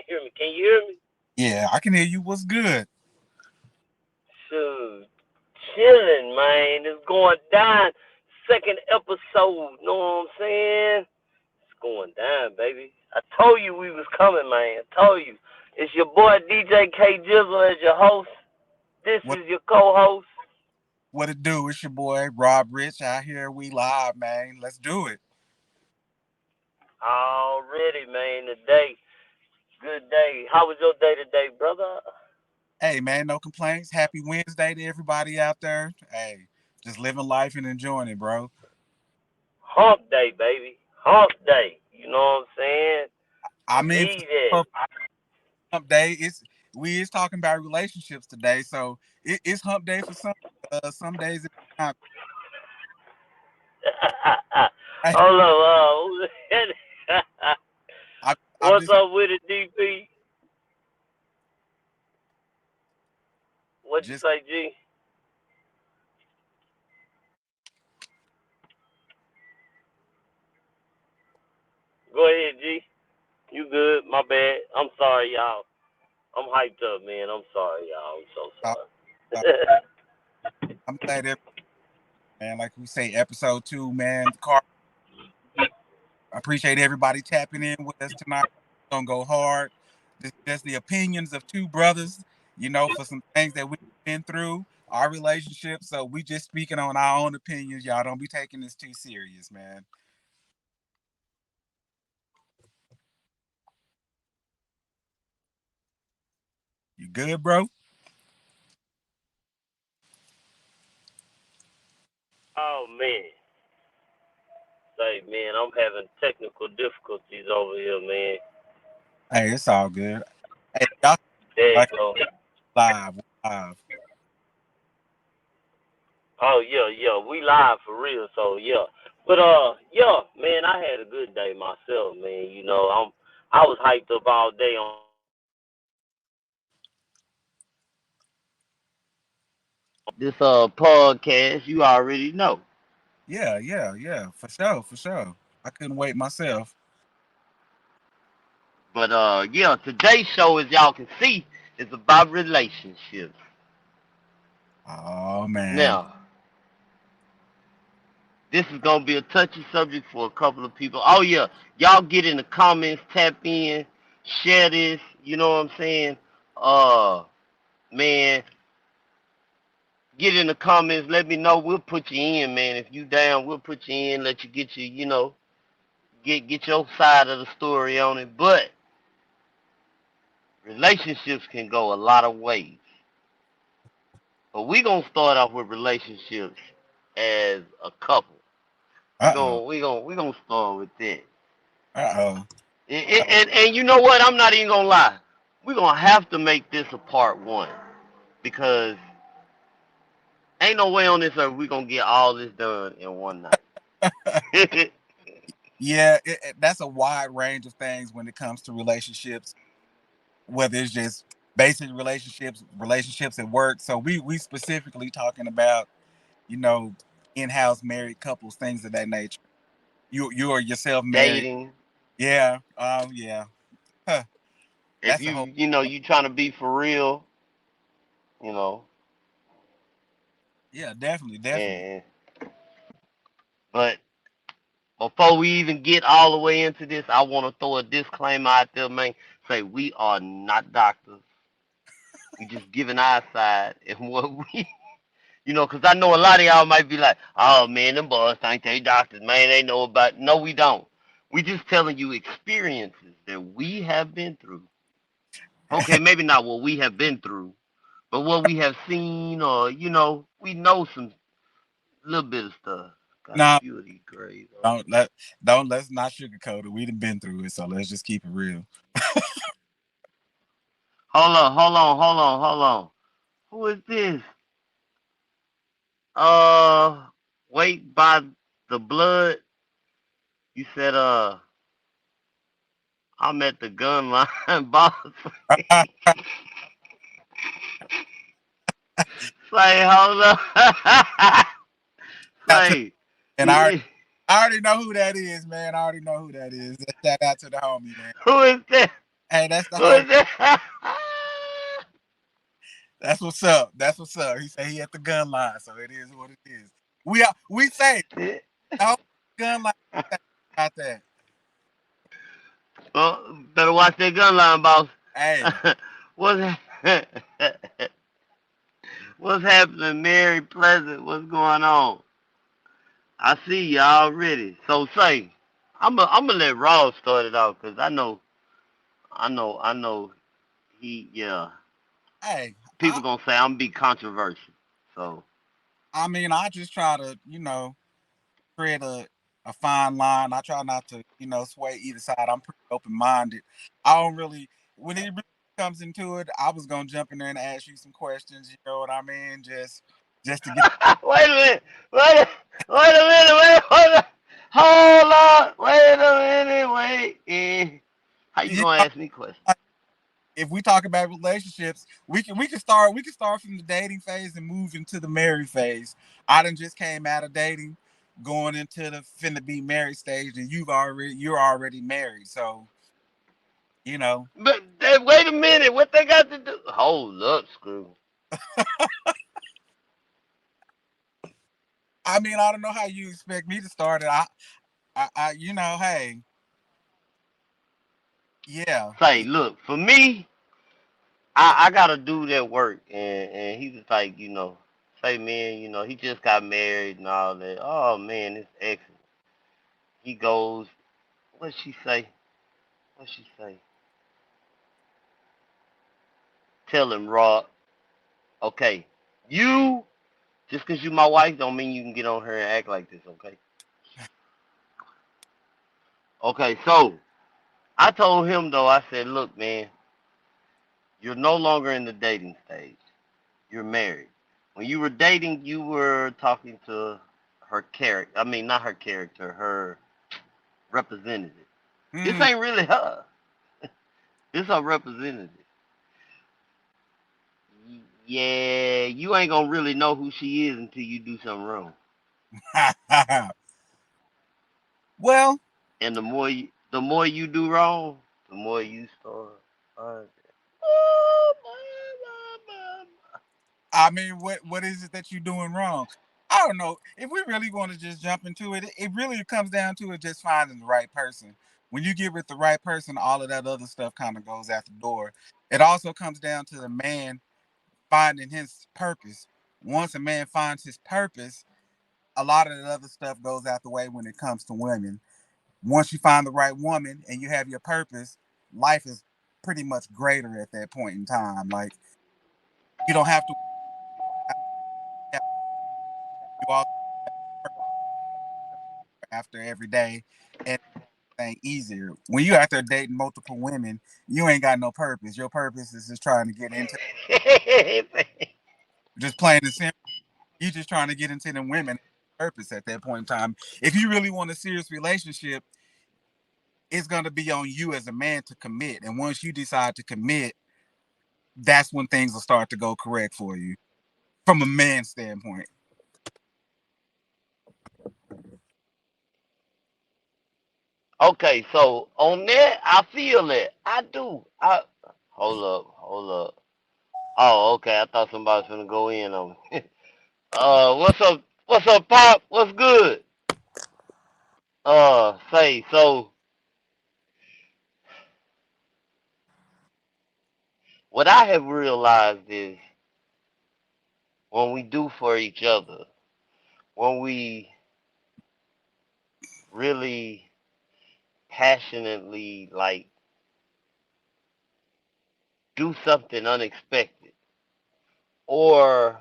Hear me? Can you hear me? Yeah, I can hear you. What's good? Shoot, chilling, man. It's going down. Second episode. Know what I'm saying? It's going down, baby. I told you we was coming, man. I told you. It's your boy DJ K Jizzle as your host. This What is your co-host. what it do? It's your boy Rob Rich out here. We live, man. Let's do it. Already, man. Today, good day. How was your day today, brother? Hey, man, no complaints. Happy Wednesday to everybody out there. Hey, just living life and enjoying it, bro. Hump day, baby. Hump day. You know what I'm saying? I mean, Need it. for hump day, we is talking about relationships today, so it's hump day for some days it's not. Hey, Hold on. I'm What's just up with it, DP? What you just say, G? Go ahead, G. You good? My bad. I'm sorry, y'all. I'm hyped up, man. I'm sorry, y'all. I'm so uh, uh, sorry. I'm glad that, man, like we say, episode 2, man. Car I appreciate everybody tapping in with us tonight. Gonna go hard. This just the opinions of two brothers, for some things that we've been through, our relationship. So we just speaking on our own opinions. Y'all don't be taking this too serious, man. You good, bro? Oh man. Say, man, I'm having technical difficulties over here, man. Hey, it's all good. Hey, y'all There you like go. live. Oh yeah, yeah. We live for real, so yeah. But yeah, man, I had a good day myself, man. I was hyped up all day on this podcast. You already know. Yeah, for sure. I couldn't wait myself. But yeah, today's show, as y'all can see, is about relationships. Oh man. Now, this is gonna be a touchy subject for a couple of people. Oh yeah, y'all get in the comments, tap in, share this. You know what I'm saying? Uh, man, get in the comments. Let me know. We'll put you in, man. If you down, we'll put you in. Let you get get your side of the story on it. But relationships can go a lot of ways. But we gonna start off with relationships as a couple. We Uh-oh. gonna we gonna we gonna start with that. Uh-oh. And you know what? I'm not even gonna lie. We're gonna have to make this a part one because ain't no way on this earth we gonna get all this done in one night. Yeah, that's a wide range of things when it comes to relationships, whether it's just basic relationships at work. So we specifically talking about, you know, in-house married couples, things of that nature. You are yourself married. Dating. Yeah. Huh, If that's a whole you trying to be for real, you know, yeah, definitely. and but before we even get all the way into this, I want to throw a disclaimer out there, man. Say we are not doctors. We just giving our side and what we, because I know a lot of y'all might be like, oh man, them boys think they doctors, man. They know about. No, we don't. We just telling you experiences that we have been through. Okay, maybe not what we have been through, but what we have seen, or we know some little bit of stuff. Got a No, few of these grades on. don't let don't let's not sugarcoat it. We done been through it, so let's just keep it real. Hold on. Who is this? Uh, wait by the blood. You said, I'm at the gun line, boss. Say, hold up. Out to- Say, and I already know who that is, man. I already know who that is. Shout out to the homie, man. who is that? Hey, that's the Who whole. is that? That's what's up. That's what's up. He said he at the gun line, so it is what it is. We say the whole gun line about that. Well, better watch that gun line, boss. Hey, what's what's happening, Mary Pleasant? What's going on? I see you already. So say, I'm gonna let Ross start it off because I know yeah. hey, People gonna say I'm be controversial. So I mean, I just try to, create a fine line. I try not to, sway either side. I'm pretty open minded. I don't really when it really comes into it, I was gonna jump in there and ask you some questions. You know what I mean? Just to get. wait a minute, wait a minute, hold on, wait a minute, wait. How you You gonna know, ask me questions? like, if we talk about relationships, we can start from the dating phase and move into the married phase. I done just came out of dating, going into the finna be married stage, and you're already married. So you know, But wait a minute, what they got to do? Hold up, screw. I mean, I don't know how you expect me to start it. Hey, yeah, Say, look, for me, I gotta do that work, and he was like, say, man, he just got married and all that. Oh man, it's excellent. He goes, what she say? What she say? Tell him, Rob. Okay, you just 'cause you my wife don't mean you can get on her and act like this. Okay. Okay, so I told him though. I said, look, man, you're no longer in the dating stage. You're married. When you were dating, you were talking to her character. I mean, not her character, her representative. This mm, ain't really her. This her representative. Yeah, you ain't gonna really know who she is until you do something wrong. well, And the more you do wrong, the more you start. Uh, I mean, what is it that you're doing wrong? I don't know. If we really want to just jump into it, it really comes down to it just finding the right person. When you get with the right person, all of that other stuff kind of goes out the door. It also comes down to the man finding his purpose. Once a man finds his purpose, a lot of the other stuff goes out the way when it comes to women. Once you find the right woman and you have your purpose, life is pretty much greater at that point in time. Like you don't have to you all after every day and thing easier. When you out there dating multiple women, you ain't got no purpose. Your purpose is just trying to get into just plain and simple. You just trying to get into them women purpose at that point in time. If you really want a serious relationship, it's gonna be on you as a man to commit. And once you decide to commit, that's when things will start to go correct for you from a man's standpoint. okay, so on that, I feel it. I do. Hold up. Oh, okay. I thought somebody was gonna go in on me. What's up? What's up, Pop? What's good? Say so. What I have realized is when we do for each other, when we really passionately like do something unexpected, or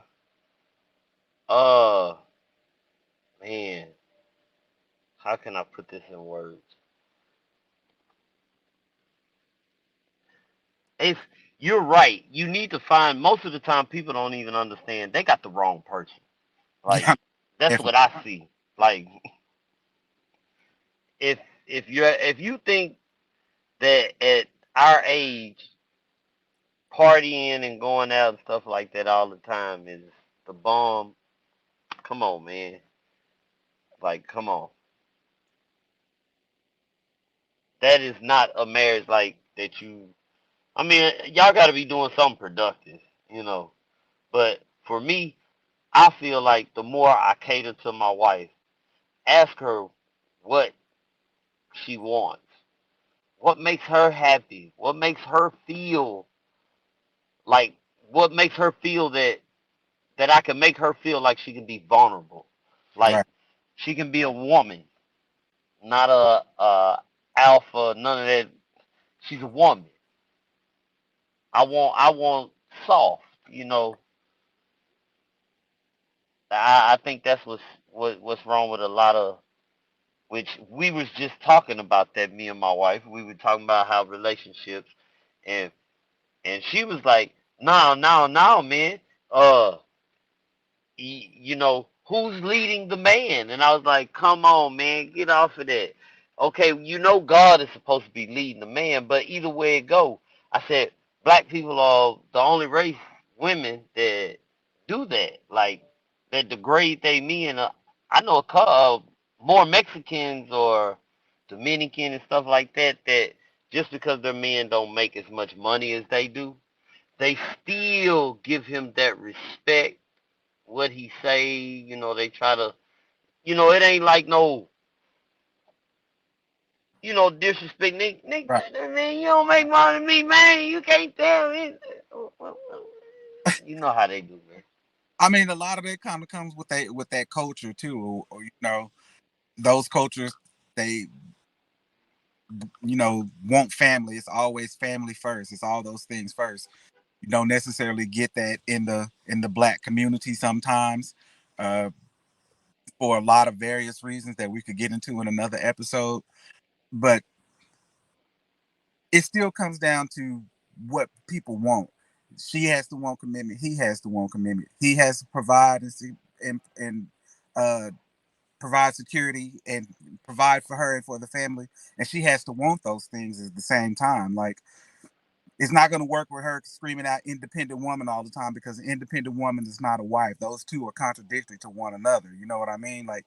uh, man, how can I put this in words? It's You're right. You need to find most of the time people don't even understand they got the wrong person. Like Yeah, that's definitely. what I see. Like if if you think that at our age partying and going out and stuff like that all the time is the bomb, come on, man. Like come on. That is not a marriage like that you I mean, y'all got to be doing something productive, you know. But for me, I feel like the more I cater to my wife, ask her what she wants, what makes her happy, what makes her feel like, what makes her feel that I can make her feel like she can be vulnerable, like Right. she can be a woman, not a alpha, none of that. She's a woman. I want soft, you know. I think that's what's wrong with a lot of, which we was just talking about that, me and my wife. We were talking about how relationships, and and she was like, no, no, no, man. You know, who's leading the man? And I was like, come on, man, get off of that. Okay, you know God is supposed to be leading the man, but either way it go, I said, black people are the only race, women, that do that. Like, that degrade they men. I know a couple, more Mexicans or Dominican and stuff like that, that just because their men don't make as much money as they do, they still give him that respect, what he say, they try to, it ain't like no, disrespect. Nick, Right. man, you don't make more than me, man. You can't tell me. You know how they do, man. I mean, a lot of that kind of comes with that culture too, or those cultures, they want family. It's always family first. It's all those things first. You don't necessarily get that in the black community sometimes, uh, for a lot of various reasons that we could get into in another episode. But it still comes down to what people want. She has to want commitment. He has to want commitment. He has to provide and uh, provide security and provide for her and for the family, and she has to want those things at the same time. Like, it's not going to work with her screaming out independent woman all the time, because an independent woman is not a wife. Those two are contradictory to one another. You know what I mean? Like,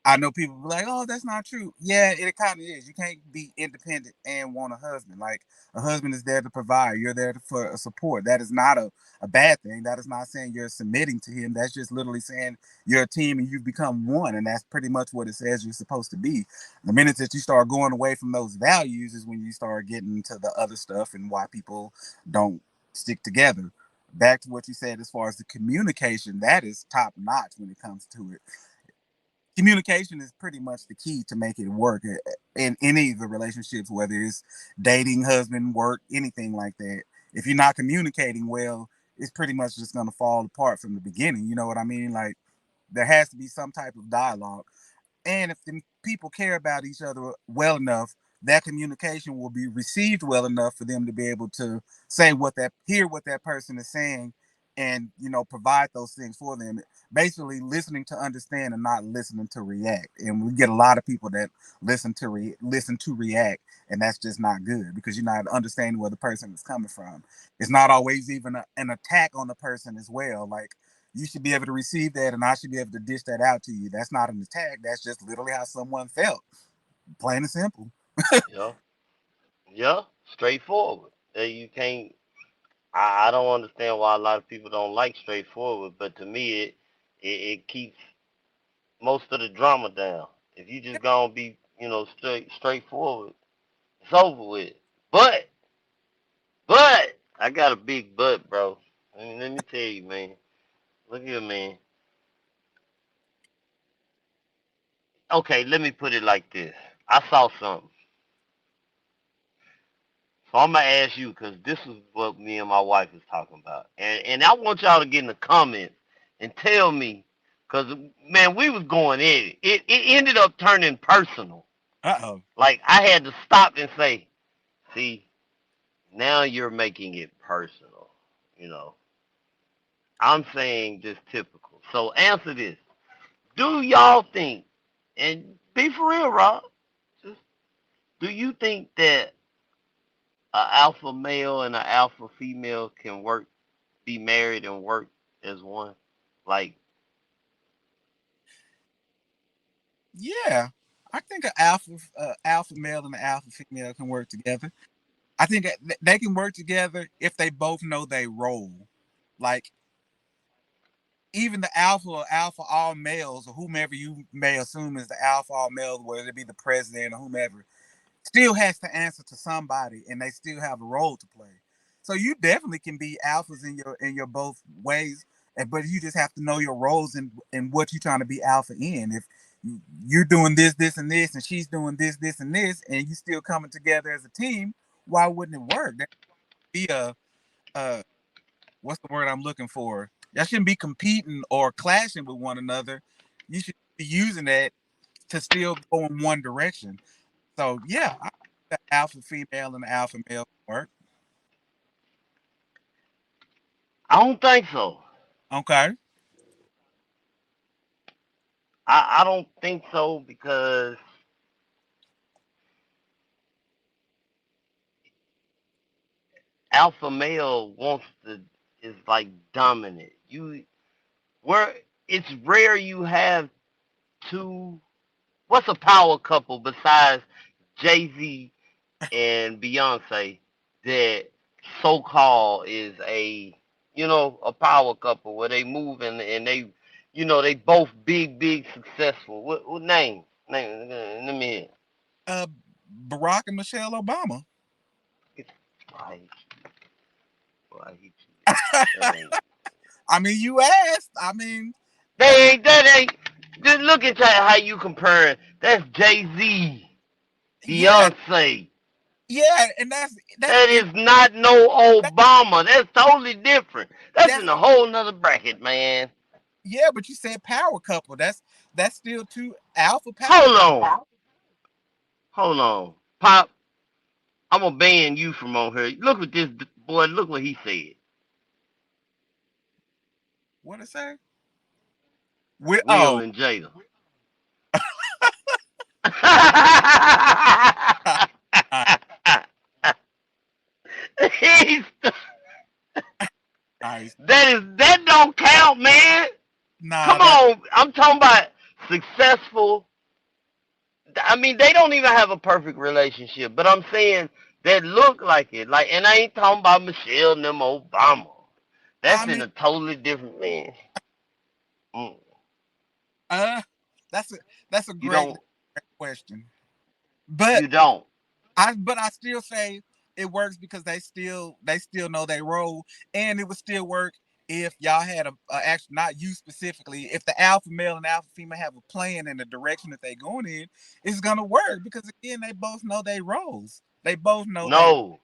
I know people be like, "Oh, that's not true." Yeah, it kind of is. You can't be independent and want a husband. Like, a husband is there to provide. You're there for a support. That is not a bad thing. That is not saying you're submitting to him. That's just literally saying you're a team and you've become one. And that's pretty much what it says you're supposed to be. The minute that you start going away from those values is when you start getting into the other stuff and why people don't stick together. Back to what you said as far as the communication, that is top notch when it comes to it. Communication is pretty much the key to make it work in any of the relationships, whether it's dating, husband, work, anything like that. If you're not communicating well, it's pretty much just going to fall apart from the beginning. You know what I mean? Like, there has to be some type of dialogue. And if the people care about each other well enough, that communication will be received well enough for them to be able to hear what that person is saying, and provide those things for them. Basically, listening to understand and not listening to react. And we get a lot of people that listen to react, and that's just not good, because you're not understanding where the person is coming from. It's not always even an attack on the person as well. Like, you should be able to receive that, and I should be able to dish that out to you. That's not an attack. That's just literally how someone felt. Plain and simple. Yeah, yeah, straightforward. You can't. I don't understand why a lot of people don't like straightforward, but to me, it keeps most of the drama down. If you just gonna be, straightforward, it's over with. But, I got a big but, bro. I mean, let me tell you, man. Look here, man. Okay, let me put it like this. I saw something. So I'm gonna ask you, because this is what me and my wife is talking about, and I want y'all to get in the comments and tell me, because man, we was going in it. It ended up turning personal. Uh-oh. Like, I had to stop and say, see, now you're making it personal. You know, I'm saying just typical. So answer this: do y'all think, and be for real, Rob, just, do you think that an alpha male and an alpha female can be married and work as one? Like, Yeah. I think an alpha male and an alpha female can work together. I think they can work together if they both know their role. Like even the alpha or alpha all males or whomever you may assume is the alpha all males, whether it be the president or whomever, still has to answer to somebody, and they still have a role to play. So you definitely can be alphas in your both ways, but you just have to know your roles and what you're trying to be alpha in. If you're doing this, and this, and she's doing this, and this, and you still coming together as a team, why wouldn't it work? That be a what's the word I'm looking for? Y'all shouldn't be competing or clashing with one another. You should be using that to still go in one direction. So yeah, the alpha female and the alpha male work. I don't think so. Okay. I don't think so because alpha male wants to is like dominant. You where it's rare you have two. What's a power couple besides Jay Z and Beyonce that so called is a power couple where they move and they they both big successful. What name? Let me hear. Uh, Barack and Michelle Obama. It's, I hate you. I hate you. That ain't. I mean, you asked. I mean, That ain't. Just look at how you comparing. That's Jay Z, yeah, Beyonce. yeah, and that's That and is not no that, Obama. That's totally different. That's that's in a whole nother bracket, man. yeah. But you said power couple. That's still two alpha power Hold couple. on. Hold on. Pop, I'm going to ban you from on here. Look at this boy. Look what he said. What it say? We Will and Jada. He's, nice. that don't count, man. Nah, Come that on. I'm talking about successful. I mean, they don't even have a perfect relationship, but I'm saying that look like it. Like, and I ain't talking about Michelle and them Obama. I That's in mean, a totally different man. Mm. uh, that's a that's a You great don't. question. But You don't. I still say it works because they still know their role, and it would still work if y'all had a actual, not you specifically, if the alpha male and alpha female have a plan in the direction that they going in, it's gonna work because again they both know their roles. They both know they. No.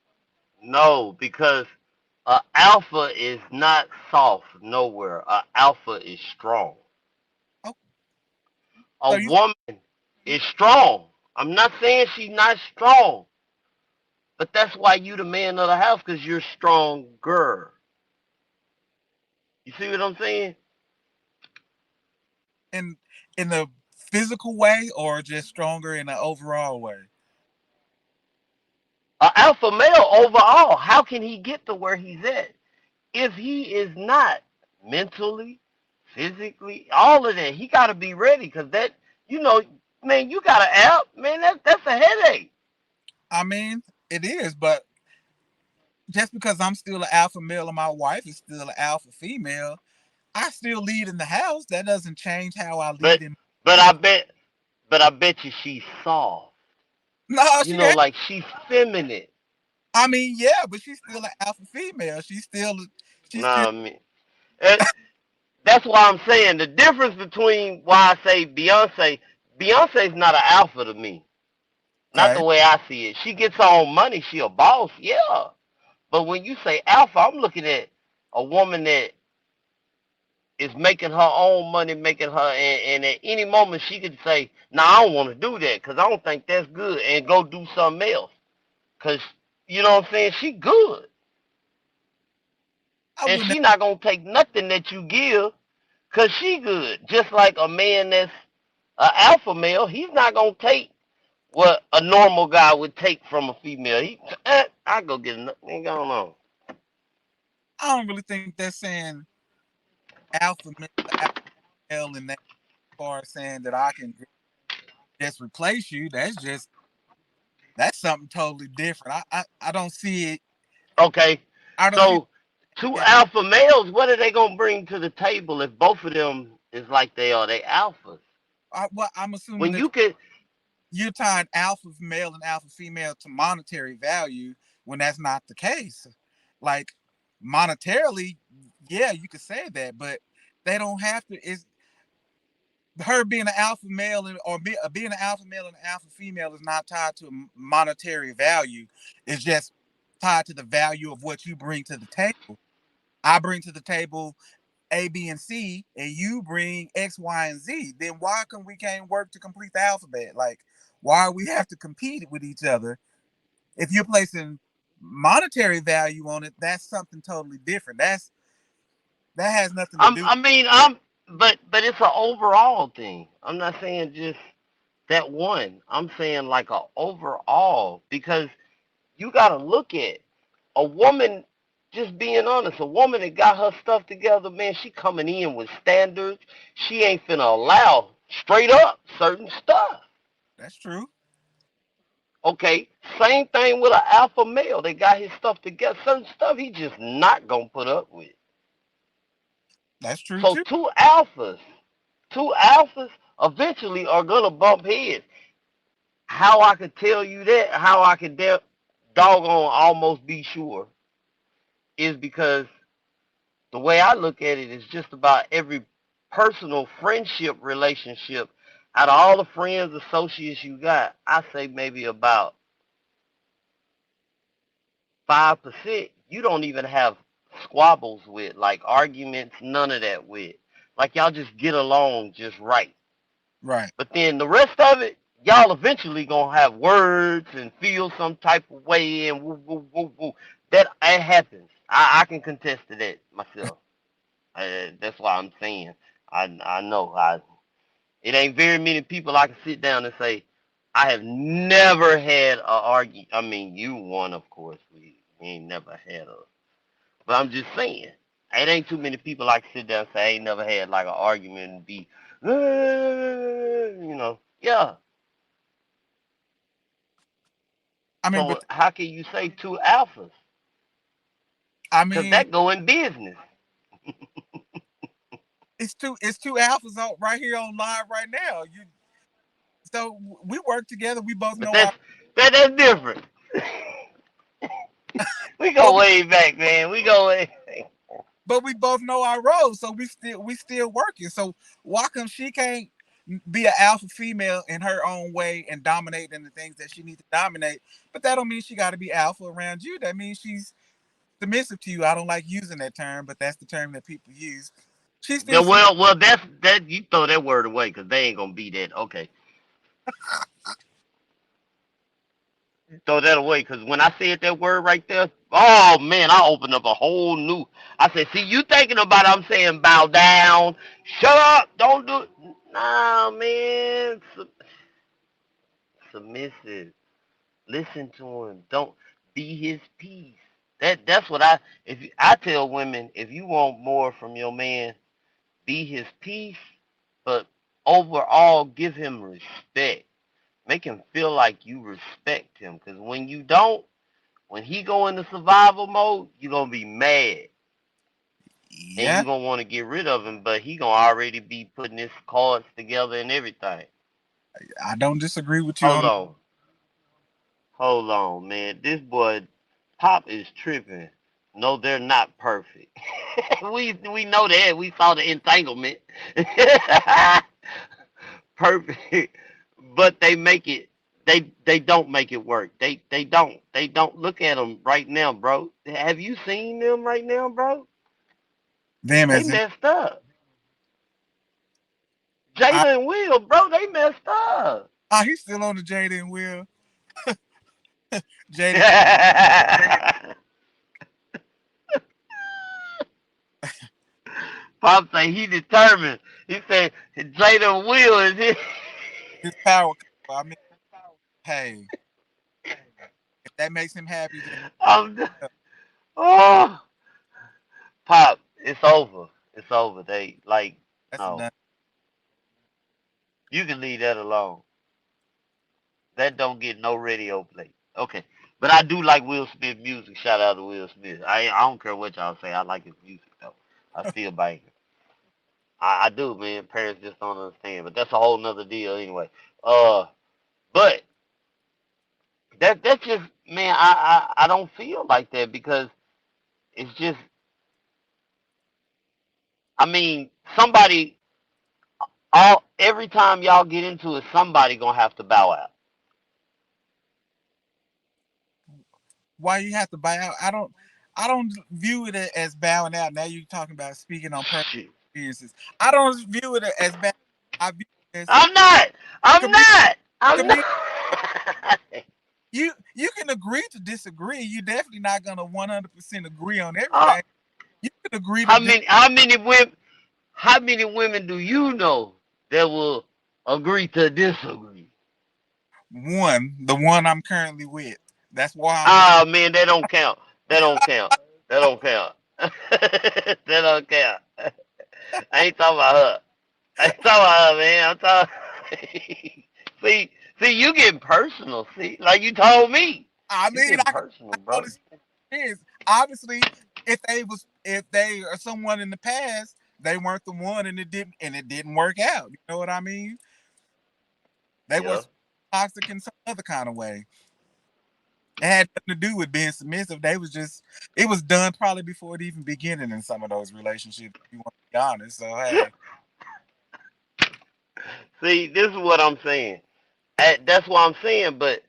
No, because a alpha is not soft nowhere. A alpha is strong. Oh, A so you woman is strong. I'm not saying she's not strong, but that's why you the man of the house because you're stronger. You see what I'm saying? in in the physical way or just stronger in the overall way? A alpha male overall, how can he get to where he's at if he is not mentally, physically, all of that? He got to be ready because you know, man, you got an app, man. That's a headache. I mean, it is, but just because I'm still an alpha male and my wife is still an alpha female, I still lead in the house. That doesn't change how I But lead in but my I life. bet but I bet you she's soft. No, You she know, ain't. like she's feminine. I mean, yeah, but she's still an alpha female. She's still Nah, I mean, eh, that's why I'm saying the difference between why I say Beyonce. Beyonce's not an alpha to me. Not okay. the way I see it. She gets her own money. She a boss, yeah. But when you say alpha, I'm looking at a woman that is making her own money, making her, and at any moment she could say, "No, I don't want to do that because I don't think that's good," and go do something else. Cause you know what I'm saying? She good, I and wouldn't. she not gonna take nothing that you give, cause she good. Just like a man that's an alpha male, he's not gonna take what a normal guy would take from a female. I go get another thing going on. I don't really think they're saying alpha male in that far saying that I can just replace you. That's just That's something totally different. I don't see it. Okay, I don't see. so two Yeah. alpha males, what are they gonna bring to the table if both of them is like they are? They alphas. Well, I'm assuming When that you could, you're tying alpha male and alpha female to monetary value when that's not the case. Like monetarily, yeah, you could say that, but they don't have to. It's her being an alpha male being an alpha male and an alpha female is not tied to monetary value. It's just tied to the value of what you bring to the table. I bring to the table A, B, and C, and you bring X, Y, and Z. Then why can we can't work to complete the alphabet? Like, why we have to compete with each other? If you're placing monetary value on it, that's something totally different. That has nothing to do. I mean, but it's an overall thing. I'm not saying just that one. I'm saying like a overall because you gotta look at a woman. Just being honest, a woman that got her stuff together, man, she coming in with standards. She ain't finna allow straight up certain stuff. That's true. Okay, same thing with an alpha male. They got his stuff together. Certain stuff he just not gonna put up with. That's true So too. two alphas eventually are gonna bump heads. How I could tell you that, how I could doggone almost be sure, is because the way I look at it is just about every personal friendship relationship. Out of all the friends, associates you got, I say maybe about 5% you don't even have squabbles with, like arguments, none of that with. Like y'all just get along just right. Right. But then the rest of it, y'all eventually gonna have words and feel some type of way and woo woo woo woo. That happens. I can contest to that myself. That's why I'm saying I know it ain't very many people I can sit down and say I have never had a argue. I mean, you one of course. We ain't never had a. But I'm just saying, it ain't too many people I can sit down and say I ain't never had like an argument and be, yeah. I mean, but So how can you say two alphas? I Cause mean, that go in business. it's two alphas right here on live right now. So we work together. We both But know our, that's different. We but go way back, man. We go way back. we both know our roles. So we still working. So why come she can't be an alpha female in her own way and dominate in the things that she needs to dominate? But that don't mean she got to be alpha around you. That means she's submissive to you. I don't like using that term, but that's the term that people use. She's still Well, that's that. You throw that word away because they ain't gonna be that. Okay, throw that away because when I said that word right there, oh man, I opened up a whole new. I said, see, you thinking about? I'm saying bow down, shut up, don't do it. Nah, man, submissive. Listen to him. Don't be his peace. That's what I tell women, if you want more from your man, be his peace, but overall give him respect. Make him feel like you respect him. Cause when you don't, when he go into survival mode, you're gonna be mad. And yeah. you're gonna want to get rid of him, but he gonna already be putting his cards together and everything. I don't disagree with you Hold on. on. Hold on, man. This boy Pop is tripping. No, they're not perfect. We know that. We saw the entanglement. Perfect, but they don't make it work. They don't look at them right now, bro. Have you seen them right now, bro? Them They as in messed up. I Jada and Will, bro, they messed up. he's still on the Jaden Will. Jaden Pop say he determined. He said Jada and Will is it. his power couple. I mean, hey, if that makes him happy, then I'm, oh, Pop, it's over. It's over. They like that's a no. done. You can leave that alone. That don't get no radio play. Okay. But I do like Will Smith music. Shout out to Will Smith. I don't care what y'all say. I like his music though. I still bang it. I do, man. Parents just don't understand. But that's a whole nother deal anyway. Uh but that's just man, I don't feel like that because it's just I mean, somebody all every time y'all get into it, somebody gonna have to bow out. Why you have to buy out? I don't view it as bowing out. Now you're talking about speaking on personal Shit. experiences. I don't view it as bad. I view it as I'm not. I'm community. not. I'm Community. not. You can agree to disagree. You're definitely not gonna 100% agree on Oh, everything. You can agree to how many women do you know that will agree to disagree? the one I'm currently with. That's why I'm with. Ah man, that don't count. That don't count. That don't count. That don't count. I ain't talking about her. I ain't talking about her, man. I'm talking. see, see, you getting personal. See, like you told me, I you mean, getting I personal, know bro. this is obviously if they are someone in the past, they weren't the one, and it didn't work out. You know what I mean? They were Yeah. toxic in some other kind of way. It had nothing to do with being submissive. It was done probably before it even beginning in some of those relationships. If you want to be honest, so hey, See, this is what I'm saying. That's what I'm saying. But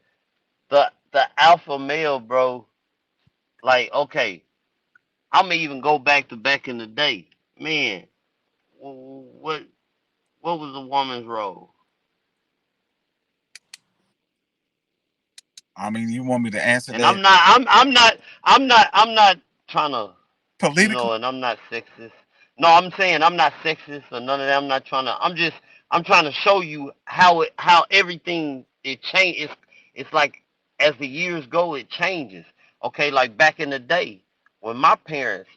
the alpha male, bro. Like, okay, I'm gonna even go back in the day, man. What what was a woman's role? I mean, you want me to answer And that I'm not trying to, politically? and I'm not sexist. No, I'm saying I'm not sexist or none of that. I'm not trying to. I'm trying to show you how everything it change. It's like as the years go, it changes. Okay, like back in the day when my parents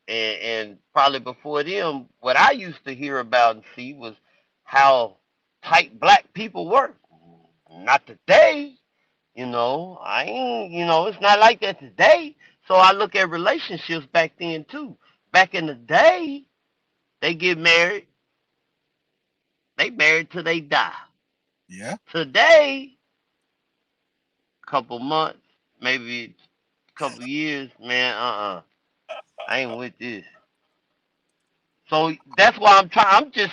and probably before them, what I used to hear about and see was how tight black people were. Not today. I ain't, it's not like that today. So I look at relationships back then too. Back in the day, they get married, they married till they die. Yeah, Today, couple months, maybe couple years, man, I ain't with this. So that's why this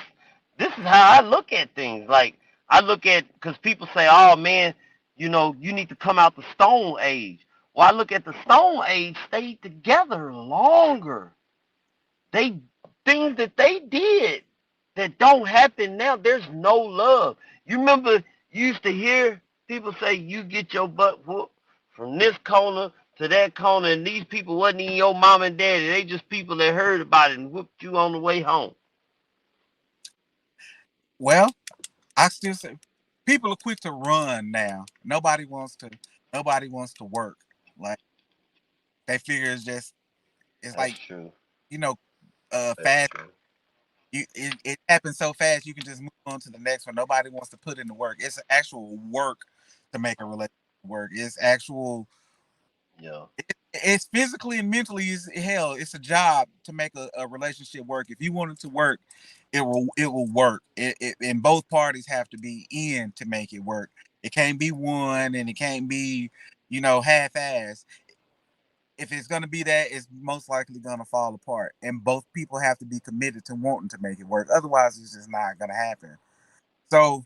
is how I look at things. Like, I look at, because people say, oh man, you need to come out the Stone Age. Well, I look at the Stone Age stayed together longer. They things that they did that don't happen now. There's no love. You remember you used to hear people say you get your butt whooped from this corner to that corner, and these people wasn't even your mom and daddy. They just people that heard about it and whooped you on the way home. well, I still say people are quick to run now. Nobody wants to work. Like they figure it's That's like, true. you know, That's fast. true. It happens so fast you can just move on to the next one. Nobody wants to put in the work. It's actual work to make a relationship work. Yeah. It's physically and mentally is hell. It's a job to make a relationship work. If you want it to work, it will work. And both parties have to be in to make it work. It can't be one and it can't be, half ass. If it's gonna be that, it's most likely gonna fall apart. And both people have to be committed to wanting to make it work. Otherwise, it's just not gonna happen. So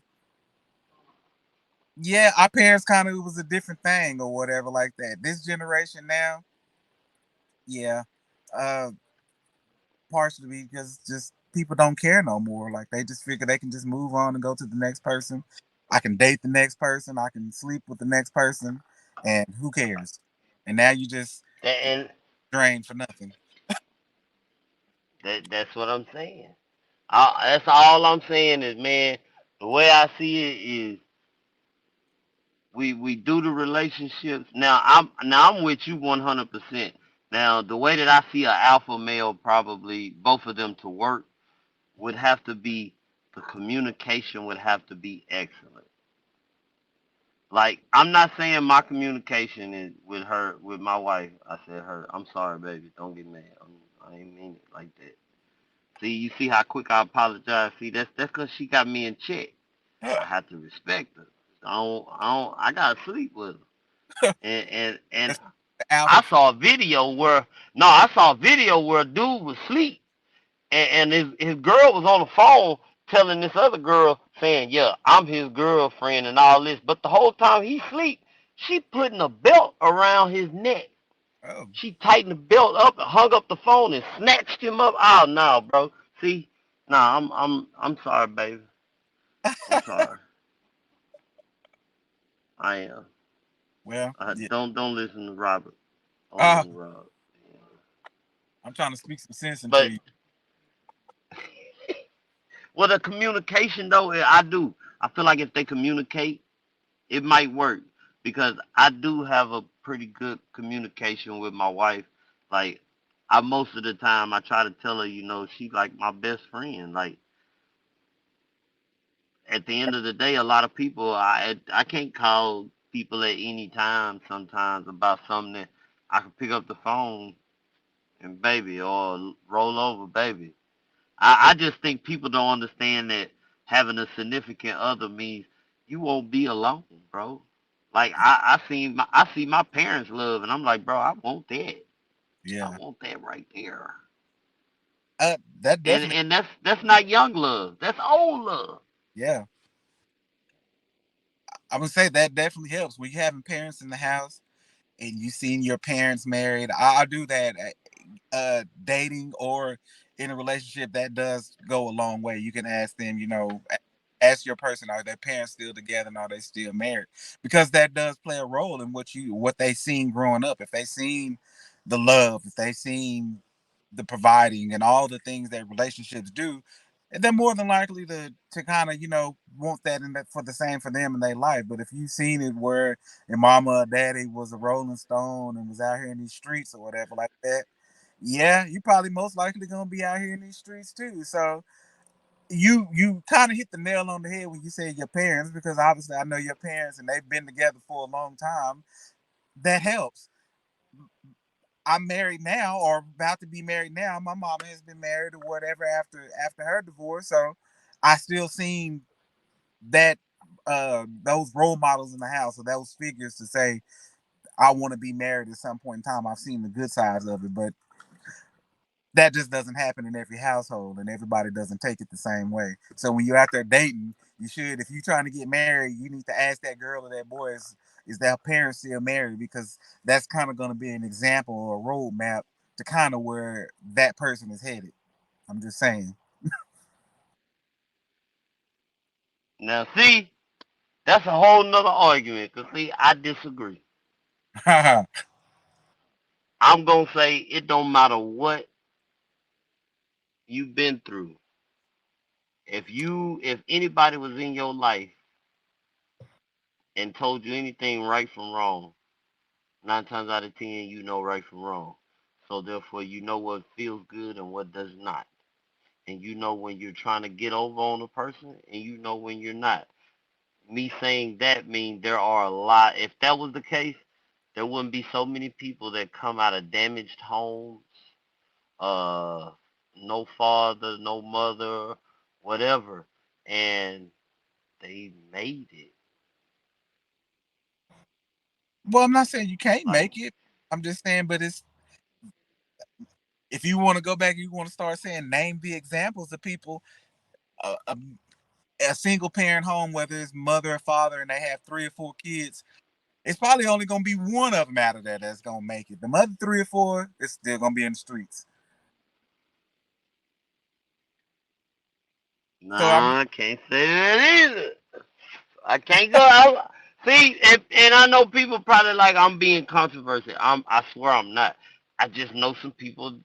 yeah, our parents kind of it was a different thing or whatever like that. This generation now, yeah, uh, partially because just people don't care no more. Like they just figure they can just move on and go to the next person. I can date the next person. I can sleep with the next person, and who cares? And now you just And drain for nothing. that's what I'm saying. That's all I'm saying is, man, the way I see it is we do the relationships. Now I'm with you 100%. Now the way that I see an alpha male, probably both of them to work would have to be the communication would have to be excellent. Like, I'm not saying my communication is with her, with my wife. I said her. I'm sorry, baby. Don't get mad. I ain't mean it like that. See, you see how quick I apologize. See, that's because she got me in check. I have to respect her. I gotta sleep with her. And That's the alpha. I saw a video where no, I saw a video where a dude was asleep and his girl was on the phone telling this other girl saying, "Yeah, I'm his girlfriend and all this," but the whole time he sleep, she putting a belt around his neck. Oh, She tightened the belt up and hung up the phone and snatched him up. Oh no, bro. See, nah, I'm sorry, baby. I'm sorry. I am. well, yeah. Don't listen to Robert. Don't Uh, listen to Rob. Yeah. I'm trying to speak some sense into But you. with a communication though, I do. I feel like if they communicate, it might work because I do have a pretty good communication with my wife. Like, I most of the time I try to tell her, she like my best friend. Like, at the end of the day, a lot of people I can't call people at any time sometimes about something that I can pick up the phone and baby or roll over baby. I just think people don't understand that having a significant other means you won't be alone, bro. Like I see my parents love and I'm like, bro, I want that. I Yeah. want that right there. That And definitely. and that's not young love. That's old love. Yeah. I would say that definitely helps when you having parents in the house and you seen your parents married. I do that. Dating or in a relationship, that does go a long way. You can ask them, ask your person, are their parents still together and are they still married? Because that does play a role in what they seen growing up. If they seen the love, if they seen the providing and all the things that relationships do, they're more than likely to kind of want that in that for the same for them in their life. But if you seen it where your mama or daddy was a Rolling Stone and was out here in these streets or whatever like that, yeah, you probably most likely gonna be out here in these streets too. So you kind of hit the nail on the head when you said your parents, because obviously I know your parents and they've been together for a long time. That helps. I'm married now or about to be married now. My mama has been married or whatever after her divorce. So I still seen that those role models in the house or those figures to say I want to be married at some point in time. I've seen the good sides of it, but that just doesn't happen in every household and everybody doesn't take it the same way. So when you're out there dating, you should, if you're trying to get married, you need to ask that girl or that boy, is their parents still married? Because that's kind of going to be an example or a roadmap to kind of where that person is headed. I'm just saying. Now see, that's a whole nother argument. Cause see, I disagree. I'm gonna say it don't matter what you've been through. If anybody was in your life and told you anything right from wrong, 9 times out of 10 you know right from wrong. So therefore you know what feels good and what does not. And you know when you're trying to get over on a person and you know when you're not. Me saying that means there are a lot. If that was the case, there wouldn't be so many people that come out of damaged homes, uh, no father, no mother, whatever, and they made it. Well, I'm not saying you can't Like, make it. I'm just saying, but it's if you want to go back, you want to start saying name the examples of people. Uh, a single parent home, whether it's mother or father, and they have 3 or 4 kids, it's probably only gonna be one of them out of there that's gonna make it. The other 3 or 4 is still gonna be in the streets. So I mean, nah, I can't say that either. I can't go out. See, and I know people probably like I'm being controversial. I swear I'm not. I just know some people,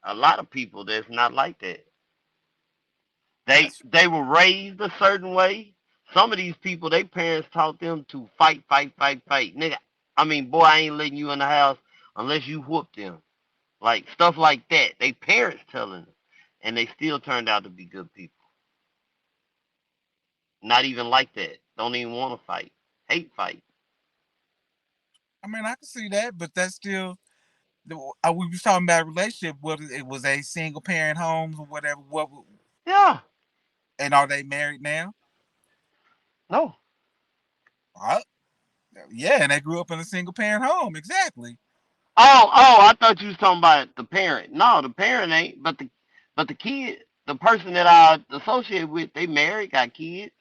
a lot of people that's not like that. They that's they were raised a certain way. Some of these people, their parents taught them to fight, fight, fight, fight. Nigga, I mean, boy, I ain't letting you in the house unless you whoop them. Like stuff like that. They parents telling them, and they still turned out to be good people. Not even like that. Don't even want to fight. Hate fight. I mean, I can see that, but that's still. We was talking about relationship. Whether it was a single parent homes or whatever. What? Yeah. And are they married now? No. Uh, yeah, and they grew up in a single parent home. Exactly. Oh, I thought you was talking about the parent. No, the parent ain't. But the kid, the person that I associate with, they married, got kids.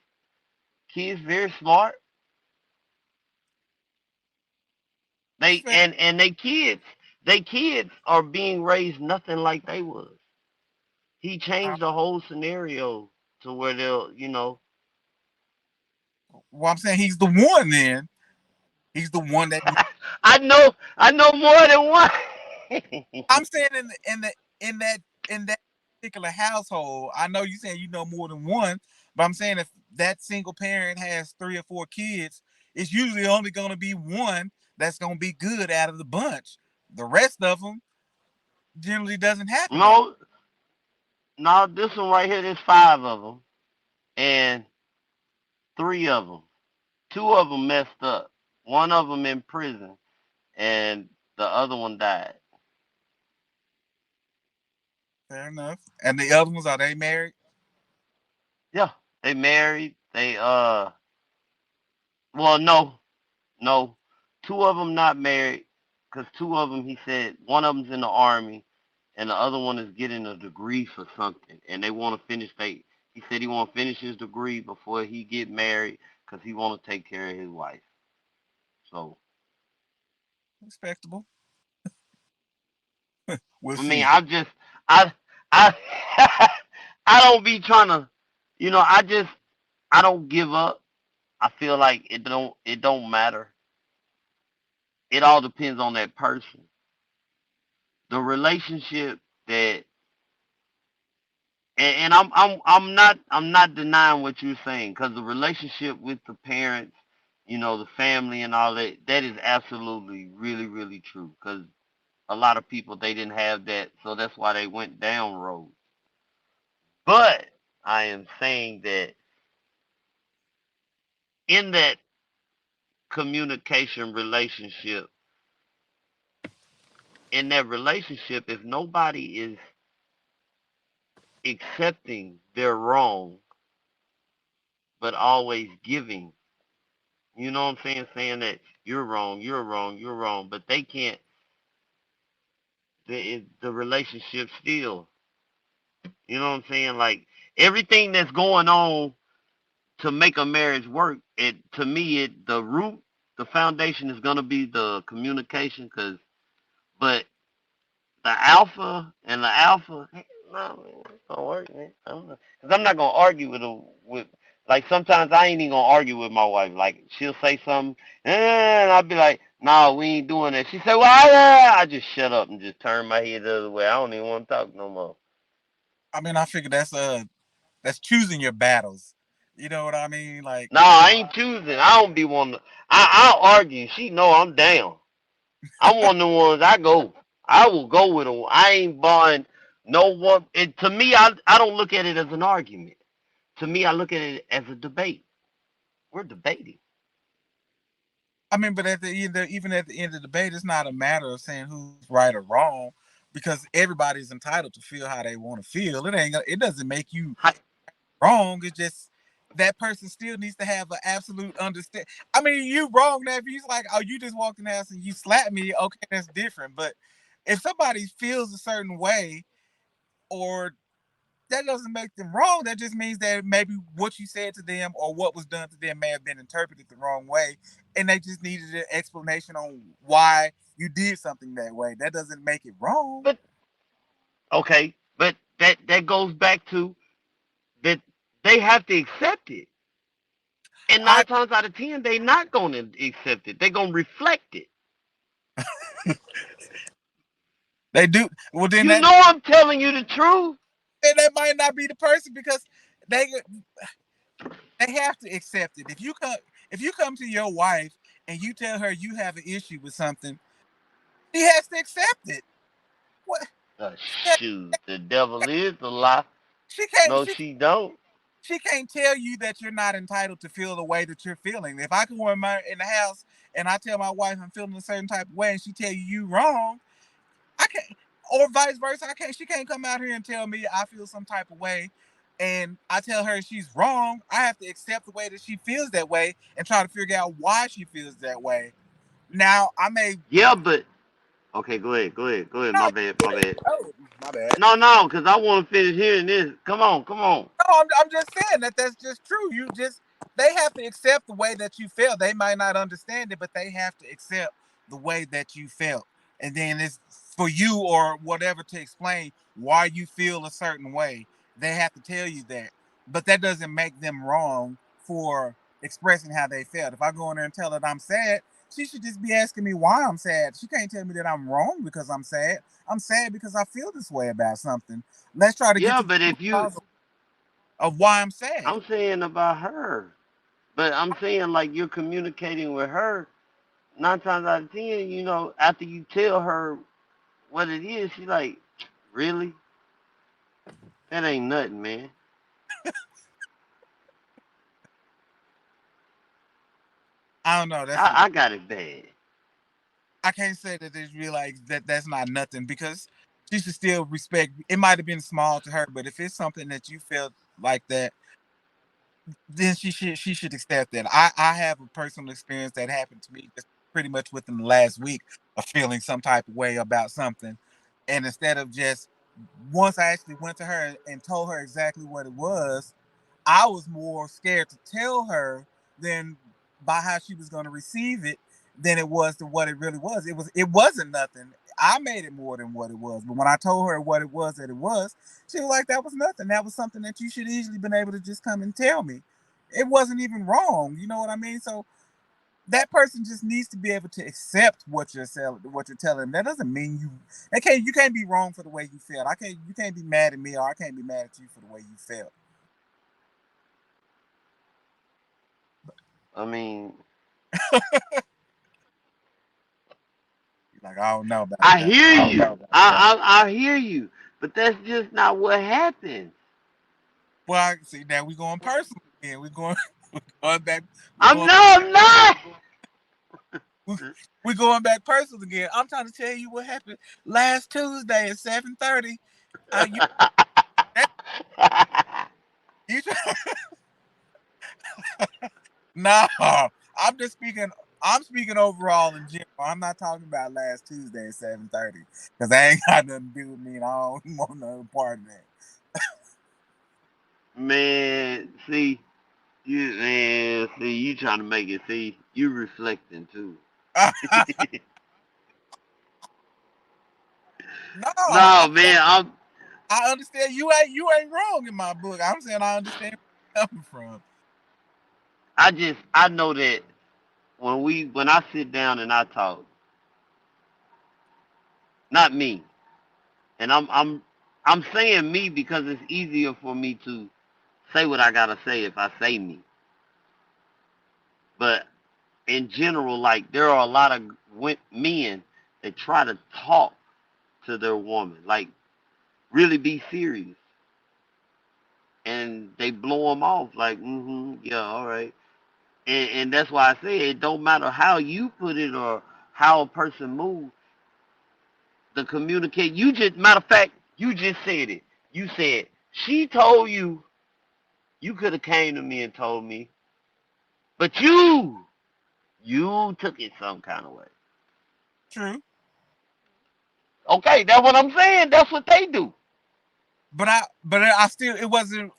Kids very smart. They Respect. and they kids are being raised nothing like they was. He changed the whole scenario to where they'll. Well, I'm saying he's the one. Then he's the one that I know more than one. I'm saying in that in that particular household. I know you saying you know more than one, but I'm saying if that single parent has 3 or 4 kids, it's usually only going to be one that's going to be good out of the bunch. The rest of them generally doesn't happen that. No, no, this one right here, there's five of them, and three of them, two of them messed up. One of them in prison, and the other one died. Fair enough. And the other ones, are they married? Yeah, they married. Well, no, no, two of them not married, cause two of them, he said, one of them's in the army, and the other one is getting a degree for something, and they want to finish. He said he want to finish his degree before he get married, cause he want to take care of his wife. So Respectable. We'll I mean, see. I, I, I don't be trying to, I don't give up. I feel like it don't matter. It all depends on that person. The relationship that, and I'm not denying what you're saying, because the relationship with the parents, the family and all that, that is absolutely really really true. Because a lot of people, they didn't have that, so that's why they went down road. But I am saying that in that communication relationship, in that relationship, if nobody is accepting their wrong, but always giving, you know what I'm saying that you're wrong, you're wrong, you're wrong, but they can't, the relationship still, you know what I'm saying? Like, everything that's going on to make a marriage work, to me, the root, the foundation is gonna be the communication. Cause, but the alpha and the alpha, no, man, it's gonna work, man. I don't know, cause I'm not gonna argue with. Like, sometimes I ain't even gonna argue with my wife. Like, she'll say something, and I'll be like, "Nah, we ain't doing that." She say, "Well, I just shut up and just turn my head the other way. I don't even want to talk no more." I mean, I figure that's choosing your battles. You know what I mean? Like, Nah, I ain't choosing. I don't be one. I'll argue. She know I'm down. I'm one of the ones I go. I will go with them. I ain't buying no one. To me, I don't look at it as an argument. To me, I look at it as a debate. We're debating. I mean, but even at the end of the debate, it's not a matter of saying who's right or wrong, because everybody's entitled to feel how they want to feel. It doesn't make you Hi- wrong. It's just that person still needs to have an absolute understand. I mean, you wrong now if he's like, oh, you just walked in the house and you slapped me. Okay, that's different. But if somebody feels a certain way, or that doesn't make them wrong. That just means that maybe what you said to them or what was done to them may have been interpreted the wrong way, and they just needed an explanation on why you did something that way. That doesn't make it wrong. But okay, but that goes back to that they have to accept it. And I 9 times out of 10, they not gonna accept it. They gonna reflect it. They do well. You know I'm telling you the truth. Then that might not be the person because they they have to accept it. If you come to your wife and you tell her you have an issue with something, she has to accept it. What? She can't. Shoot, the devil is a lie. She can't. No, she don't. she can't tell you that you're not entitled to feel the way that you're feeling. If I go in the house and I tell my wife I'm feeling a certain type of way, and she tell you wrong, I can't, or vice versa. I can't. She can't come out here and tell me I feel some type of way, and I tell her she's wrong. I have to accept the way that she feels that way and try to figure out why she feels that way. Now I may. Yeah, but okay, go ahead, go ahead, go ahead. No, My bad, my bad. oh, my bad. No, no, because I want to finish hearing this. Come on, come on. No, I'm just saying that that's just true. You just they have to accept the way that you felt. They might not understand it, but they have to accept the way that you felt. And then it's for you or whatever to explain why you feel a certain way. They have to tell you that. But that doesn't make them wrong for expressing how they felt. If I go in there and tell her that I'm sad, she should just be asking me why I'm sad. She can't tell me that I'm wrong because I'm sad. I'm sad because I feel this way about something. Let's try to get Yeah, to the but root if you, cause of why I'm sad. I'm saying about her, but I'm saying like you're communicating with her. 9 times out of 10, after you tell her what it is, she like, really? That ain't nothing, man. I don't know. That's I got it bad. I can't say that they realize that that's not nothing because she should still respect. It might have been small to her, but if it's something that you felt like that, then she should accept that. I have a personal experience that happened to me just pretty much within the last week of feeling some type of way about something, and instead of just once I actually went to her and told her exactly what it was, I was more scared to tell her than by how she was going to receive it than it was to what it really was. It wasn't nothing. I made it more than what it was. But when I told her what it was that it was, she was like, that was nothing. That was something that you should easily been able to just come and tell me. It wasn't even wrong. You know what I mean? So that person just needs to be able to accept what you're telling them. That doesn't mean you can't be wrong for the way you feel. You can't be mad at me or I can't be mad at you for the way you felt. I mean, Like I don't know about I that. hear you. I hear you. But that's just not what happens. Well, I see now we going personal again. We're going we're going back we're I'm going no, I'm not. we're going back personal again. I'm trying to tell you what happened last Tuesday at 7:30. You that, you no, I'm just speaking. I'm speaking overall in general. I'm not talking about last Tuesday at 7:30 because that ain't got nothing to do with me, and I don't want no part of Man, see, you trying to make it. See, you reflecting too. that. No, No, man, I understand you ain't wrong in my book. I'm saying I understand where you're coming from. I know that when I sit down and I talk, not me, and I'm saying me because it's easier for me to say what I gotta say if I say me. But in general, like there are a lot of men that try to talk to their woman, like really be serious, and they blow them off, like, yeah, all right, and that's why I say it don't matter how you put it or how a person moves. The communicate. You just matter of fact, you just said it. You said she told you. You could have came to me and told me, but you took it some kind of way. True, Okay, that's what I'm saying. That's what they do. but I still it wasn't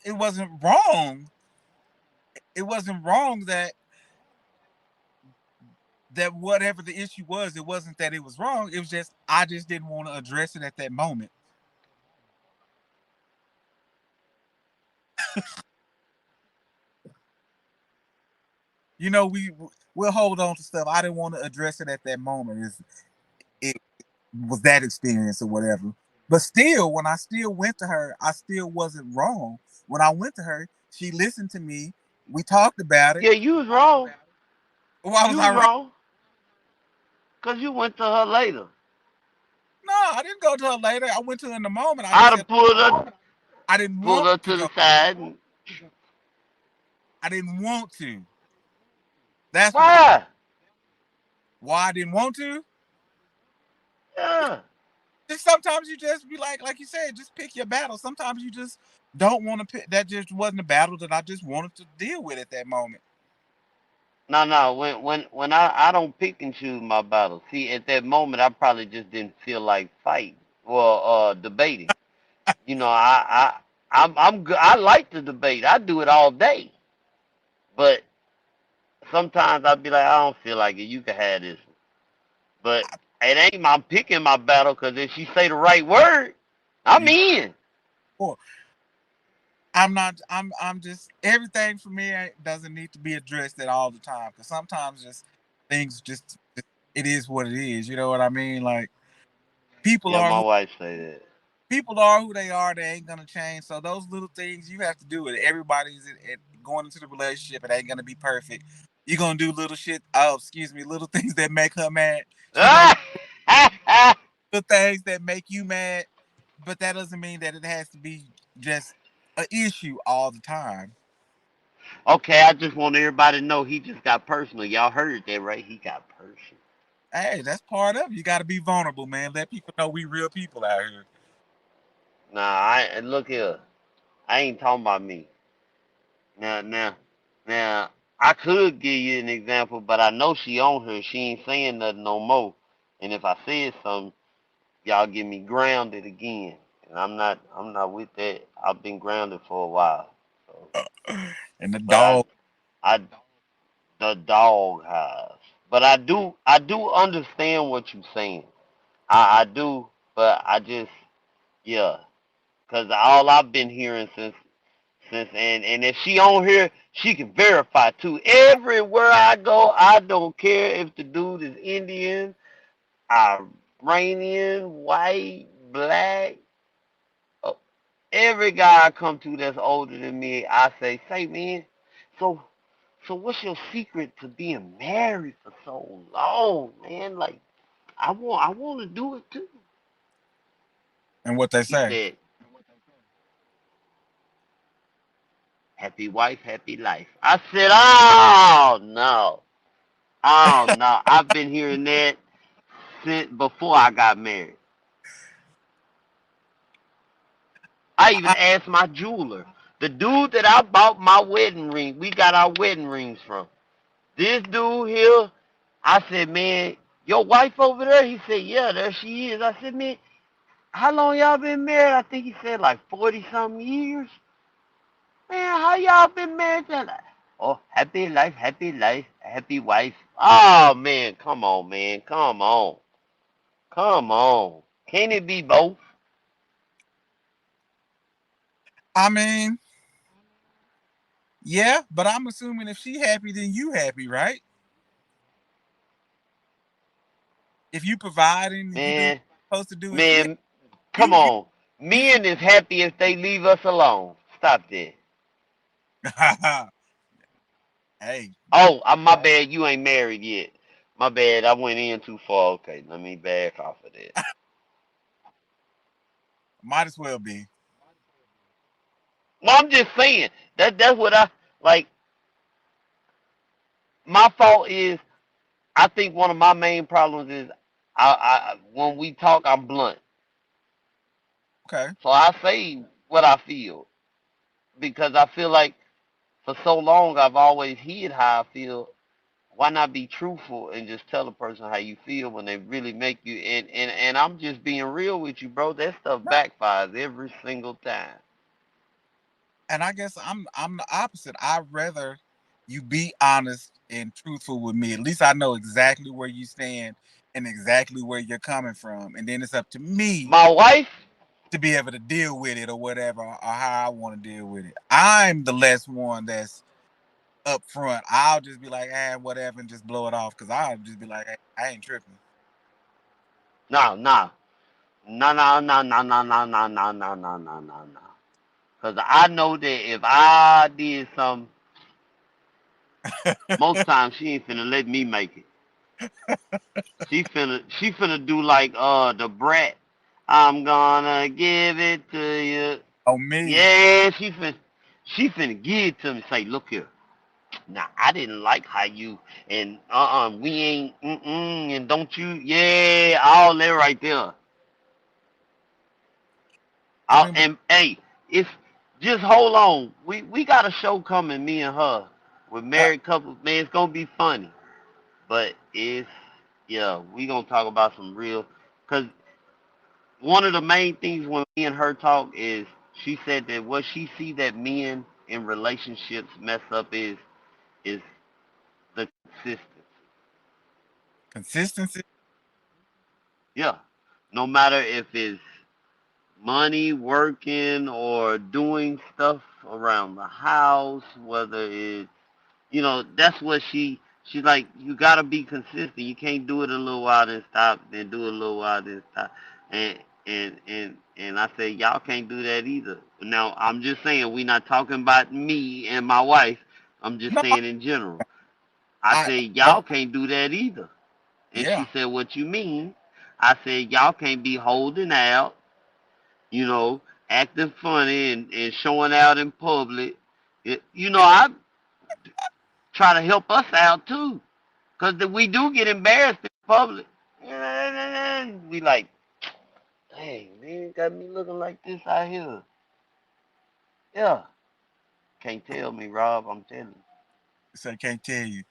wrong. It wasn't wrong that whatever the issue was, it wasn't that it was wrong. It was just I just didn't want to address it at that moment. You know, we'll hold on to stuff. I didn't want to address it at that moment. It was that experience or whatever. But still, when I still went to her, I still wasn't wrong. When I went to her, she listened to me. We talked about it. Yeah, you was wrong. Why was You I was wrong? wrong because you went to her later. No, I didn't go to her later. I went to her in the moment. I I'd just said have pulled her, I didn't pulled want her to to the go. side, and I didn't want to. That's what. Why? Why I didn't want to. Yeah. Just sometimes you just be like you said, just pick your battle. Sometimes you just don't want to pick. That just wasn't a battle that I just wanted to deal with at that moment. No, no. When I don't pick and choose my battles. See, at that moment, I probably just didn't feel like fighting or debating. You know, I'm good. I like to debate. I do it all day. But sometimes I'd be like, I don't feel like it. You can have this. But it ain't I'm picking my battle because if she say the right word, I'm You in. know, I'm not. I'm just everything for me doesn't need to be addressed at all the time because sometimes just things just it is what it is. You know what I mean? Like people Yeah, are my who wife say that. people are who they are. They ain't gonna change. So those little things you have to do it. Everybody's going into the relationship. It ain't gonna be perfect. You're gonna do little shit. Oh, excuse me, little things that make her mad. She gonna do things that make you mad. But that doesn't mean that it has to be just an issue all the time. Okay, I just want everybody to know he just got personal. Y'all heard that, right? He got personal. Hey, that's part of it. You got to be vulnerable, man. Let people know we real people out here. Nah, and look here. I ain't talking about me. Now, I could give you an example, but I know she on her. She ain't saying nothing no more. And if I said something, y'all get me grounded again. And I'm not with that. I've been grounded for a while. So, And the but dog. I, the dog has. But I do understand what you're saying. I do, but I just, yeah, cause all I've been hearing since and if she on here, she can verify too. Everywhere I go, I don't care if the dude is Indian, Iranian, white, black. uh, Every guy I come to that's older than me, I say man, so so what's your secret to being married for so long, man? Like I want to do it too. And what they He say. said, happy wife, happy life. I said, oh no. Oh no. I've been hearing that since before I got married. I even I, asked my jeweler. The dude that I bought my wedding ring, we got our wedding rings from. This dude here, I said, man, your wife over there? He said, yeah, there she is. I said, man, how long y'all been married? I think he said like 40 something years. Man, how y'all been married? Oh, happy life, happy wife. Oh man, come on, man, come on, come on. Can't it be both? I mean, yeah, but I'm assuming if she happy, then you happy, right? If you providing, you doing what Man, you're supposed to do, and she, man, come you, on. you should. Men is happy if they leave us alone. Stop that. Hey, Oh, my bad. You ain't married yet. My bad. I went in too far. Okay, let me back off of that. might as well be. Well, I'm just saying that's what I like. My fault is I think one of my main problems is I when we talk I'm blunt. Okay. So I say what I feel because I feel like for so long I've always hid how I feel. Why not be truthful and just tell a person how you feel when they really make you and I'm just being real with you, bro. That stuff No, backfires every single time. and I guess I'm the opposite. I'd rather you be honest and truthful with me. At least I know exactly where you stand and exactly where you're coming from. And then it's up to me My wife, to be able to deal with it or whatever or how I want to deal with it. I'm the less one that's up front. I'll just be like, whatever, and just blow it off because I'll just be like, hey, I ain't tripping. no, no, no, no, no, no, no, no, no, no, no, no, no, no, no. Cause I know that if I did something, most times she ain't finna let me make it. She finna do like the brat. I'm gonna give it to you. On me. Yeah, she finna give it to me. Say, look here. Now I didn't like how you and we ain't and don't you all that right there. I remember. And hey, if just hold on, we got a show coming, me and her, with Uh, married couples. Man, it's gonna be funny, but it's yeah, we gonna talk about some real. Cause one of the main things when me and her talk is she said that what she see that men in relationships mess up is the consistency. consistency. Yeah, no matter if it's money, working, or doing stuff around the house, whether it's that's what she's like. You gotta be consistent. You can't do it a little while then stop, then do it a little while then stop. And and I said y'all can't do that either. Now I'm just saying we not talking about me and my wife. I'm just No, saying in general. I I said no, y'all can't do that either. And yeah. she said, "What you mean?" I said, "Y'all can't be holding out, you know, acting funny and showing out in public. I try to help us out too, cause we do get embarrassed in public. We like, hey man, got me looking like this out here. Yeah, can't tell me, Rob. I'm telling So I can't tell you.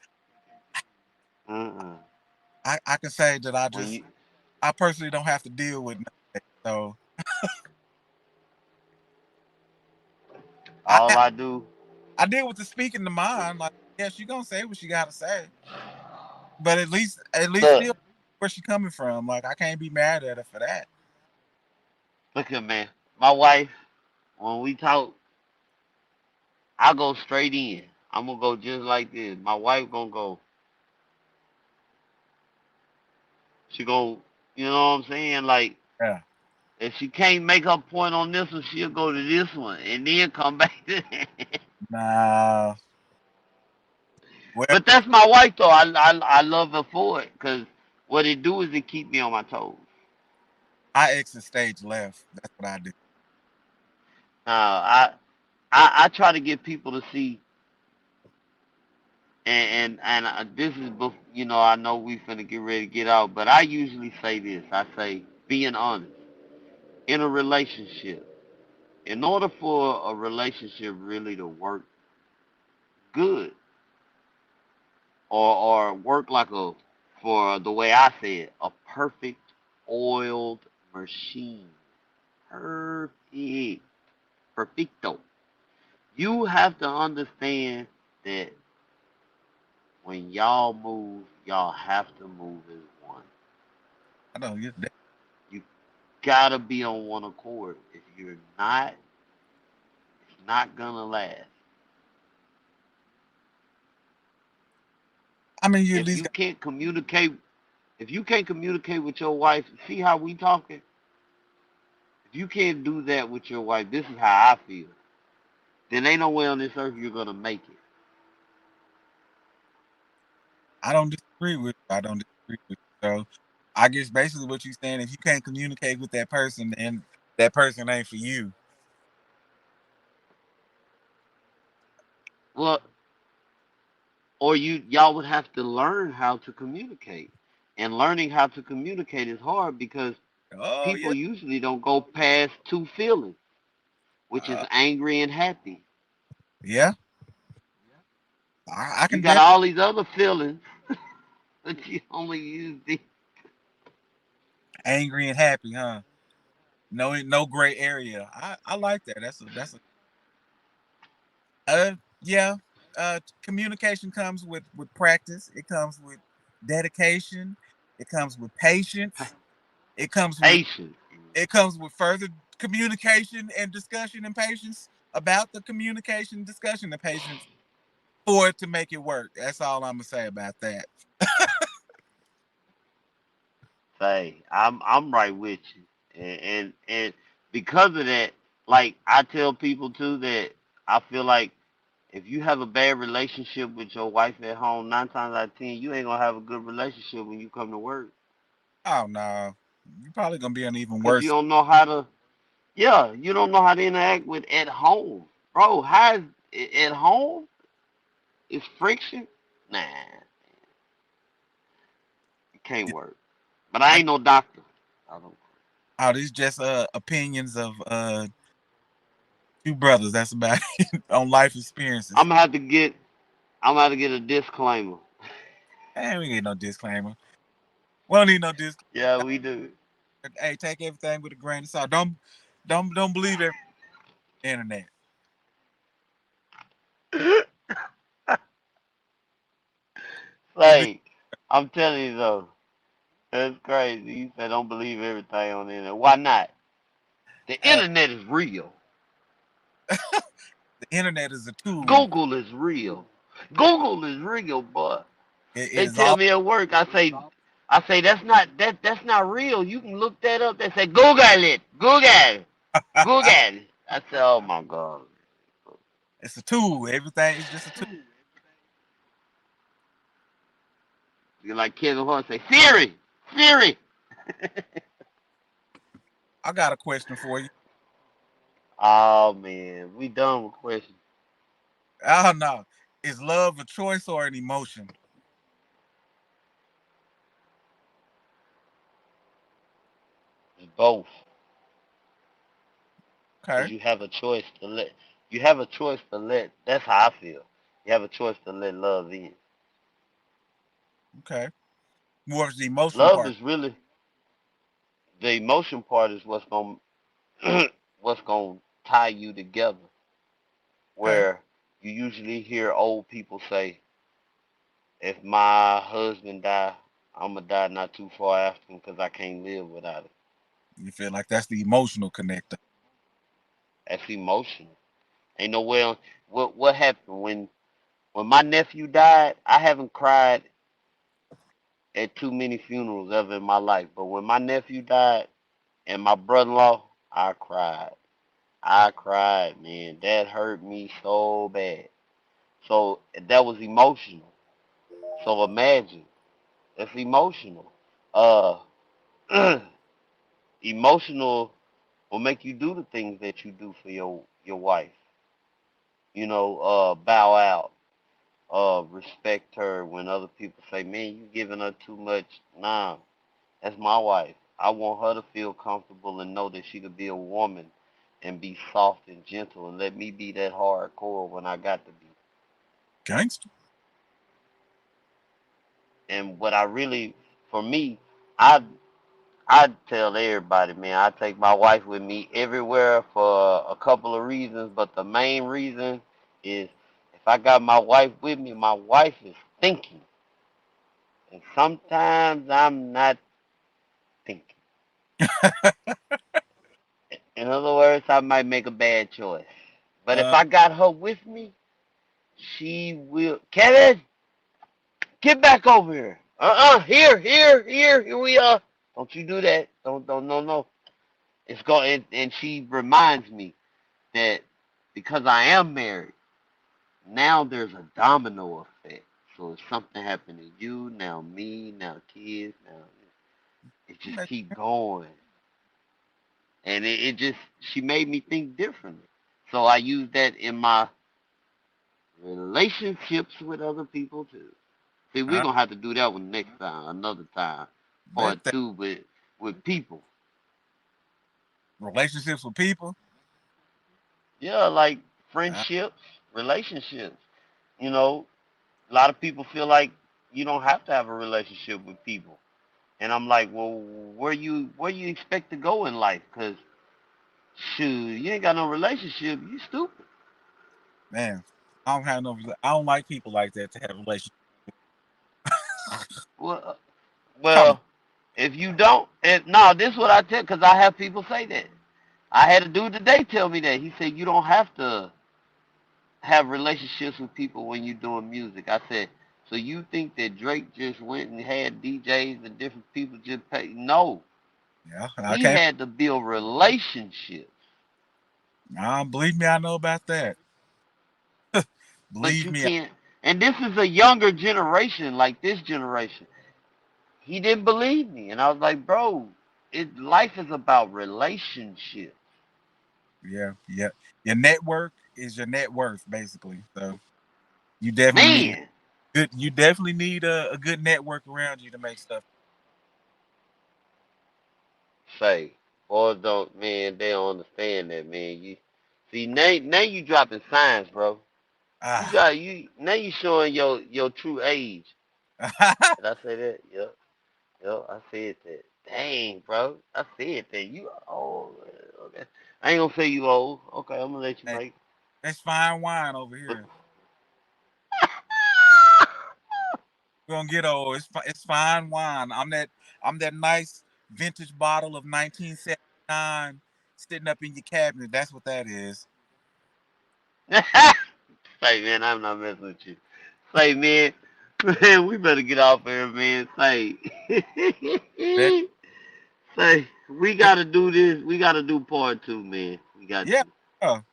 you. I can say that When you, I personally don't have to deal with none of that. So all I I do, I deal with the speaking the mind. Like, yeah, she gonna say what she gotta say. But at least look, still where she coming from. Like, I can't be mad at her for that. look at man. My wife, when we talk, I go straight in. I'm gonna go just like this. My wife gonna go. She go. You know what I'm saying? Like Yeah. if she can't make her point on this one, she'll go to this one and then come back to that. Nah. Well, But that's my wife though. I love her for it because what it do is it keep me on my toes. I exit stage left. That's what I do. I try to get people to see and this is I know we finna get ready to get out, but I usually say this. I say being honest in a relationship. In order for a relationship really to work good or work like for the way I say it, a perfect oiled machine. Perfect. Perfecto. You have to understand that when y'all move, y'all have to move as one. I don't get that. You gotta be on one accord. If you're not, it's not gonna last. I mean, you at If least you got, can't communicate, if you can't communicate with your wife, see how we talking? If you can't do that with your wife, this is how I feel. Then ain't no way on this earth you're gonna make it. I don't disagree with you. I don't disagree with you. So I guess basically what you're saying, if you can't communicate with that person, then that person ain't for you. Well, or y'all would have to learn how to communicate. And learning how to communicate is hard because Oh yeah. people usually don't go past two feelings, which is Uh, angry and happy. yeah. I You can got definitely all these other feelings, but you only use the angry and happy, huh? No gray area. I like that. Yeah. Communication comes with practice. It comes with dedication. It comes with patience. It comes with patience. it comes with further communication and discussion and patience about the communication, discussion, and patience for it to make it work. That's all I'm gonna say about that. Say, I'm right with you, and because of that, like I tell people too that I feel like if you have a bad relationship with your wife at home, 9 times out of 10, you ain't gonna have a good relationship when you come to work Oh no, you're probably gonna be an even because you worse. don't know how to. Yeah, you don't know how to interact with at home, bro. At home? It's friction. Nah, it can't work. But I I ain't no doctor. I don't. oh, these just opinions of two brothers. That's about it on life experiences. I'm gonna have to get. I'm gonna have to get a disclaimer. Hey, we get no disclaimer. We don't need no disclaimer. Yeah, we do. Hey, take everything with a grain of salt. Don't believe everything on the internet. If it, Like, I'm telling you though, that's crazy. You said don't believe everything on the internet. Why not? The hey, internet is real. the internet is a tool. Google is real. Google is real, boy. It They is tell all me at work, I say that's not real. You can look that up. They say Google it. Google it. Google it. I said, oh my god. it's a tool. Everything is just a tool. You like Kevin Hart say Siri, Siri. I got a question for you. Oh man, we done with questions. Oh no. Is love a choice or an emotion? It's both, Okay. cause you have a choice to let. You have a choice to let. That's how I feel. You have a choice to let love in. Okay. More of the emotion Love part. is really the emotion part is what's gonna what's gonna tie you together. Okay. Where you usually hear old people say, "If my husband die, I'm gonna die not too far after him because I can't live without it." You feel like that's the emotional connector. That's emotional. Ain't no way. What happened when my nephew died? I haven't cried at too many funerals ever in my life, but when my nephew died and my brother-in-law, I cried. I cried, man. That hurt me so bad. So that was emotional. So imagine, it's emotional. Uh, emotional will make you do the things that you do for your wife. Bow out, respect her when other people say, "Man, you giving her too much." Nah, that's my wife. I want her to feel comfortable and know that she could be a woman and be soft and gentle and let me be that hardcore when I got to be. Gangster. And what I really, for me, I I tell everybody, man, I take my wife with me everywhere for a couple of reasons, but the main reason is if I got my wife with me, my wife is thinking, and sometimes I'm not thinking. In other words, I might make a bad choice. But if Uh I got her with me, she will. Kevin, get back over here. Here we are. Don't you do that. Don't, no, no. It's going, and she reminds me that because I am married, now there's a domino effect. So if something happened to you, now me, now kids, now it just keep going. And it just, she made me think differently. So I use that in my relationships with other people too. See, we're I gonna have to do that one next time, another time, bet part that two with people. relationships with people. Yeah, like Uh, friendships, relationships. You know, a lot of people feel like you don't have to have a relationship with people, and I'm like, well, where you expect to go in life? Cause shoot, you ain't got no relationship. You stupid. man, I don't have no. I don't like people like that to have relationships. Well, Come on. well, if you don't, no, this is what I tell. Cause I have people say that. I had a dude today tell me that. He said you don't have to have relationships with people when you're doing music. I said, so you think that Drake just went and had DJs and different people just pay? No, Yeah, I he can't. had to build relationships. Believe me, I know about that. But Believe you me. can't. And this is a younger generation, like this generation. He didn't believe me, and I was like, bro, life is about relationships. Yeah, yeah. Your network is your net worth, basically. So You definitely need Man, good. You definitely need a good network around you to make stuff. say, boys don't, man, they don't understand that, man. You see now you dropping signs, bro. You Ah, got you now you showing your true age. Did I say that? Yep, yep, I said that. Dang, bro, I said that. You old. Okay, I ain't gonna say you old. Okay, I'm gonna let you hey, make. that's fine wine over But here. We're gonna get old. It's fine wine. I'm that nice vintage bottle of 1979 sitting up in your cabinet. That's what that is. say, man, I'm not messing with you. Say, man, man, we better get off here, man. Say, That, say, we gotta do this. We gotta do part two, man. We got yeah, to.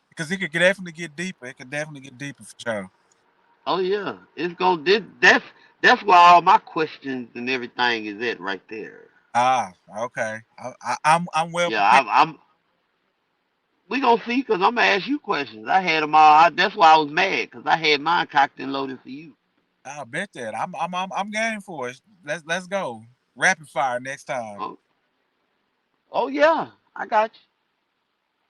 because it could definitely get deeper. It could definitely get deeper for sure. Oh yeah, it's gonna. That's where all my questions and everything is at right there. Ah, okay. I'm well Yeah, prepared. I'm. We gonna see, cause I'm gonna ask you questions. I had them all. That's why I was mad, cause I had mine cocked and loaded for you. I'll bet that. I'm game for it. Let's go. Rapid fire next time. Oh, oh yeah, I got you.